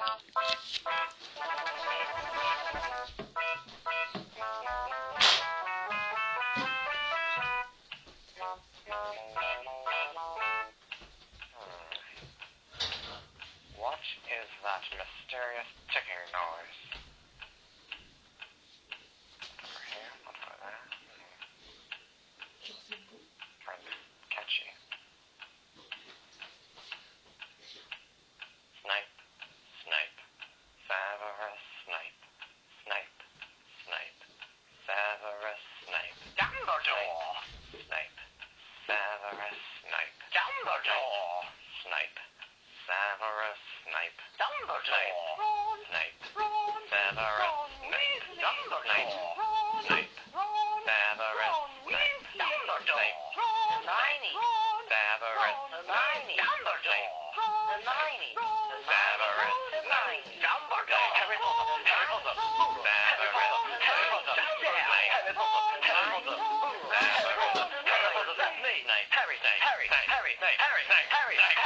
What is that mysterious ticking noise? Over here, not over there. Kind of catchy. Snape, Snape, Severus Snape, Snape, Snape, Severus Snape, Dumbledore, Snape, Severus Snape, Dumbledore, Snape, Severus Snape, Dumbledore, Snape, Severus Snape, Dumbledore, Snape, Severus Snape, Dumbledore, Hermione, Severus Snape, Dumbledore, Hermione, Severus Snape, Dumbledore, Harry Potter, Harry Potter, Severus, Harry Potter, Harry Potter, Harry Potter, Severus, Harry Potter, Snape, Harry, Harry, Harry, Harry, Harry, Harry, Harry.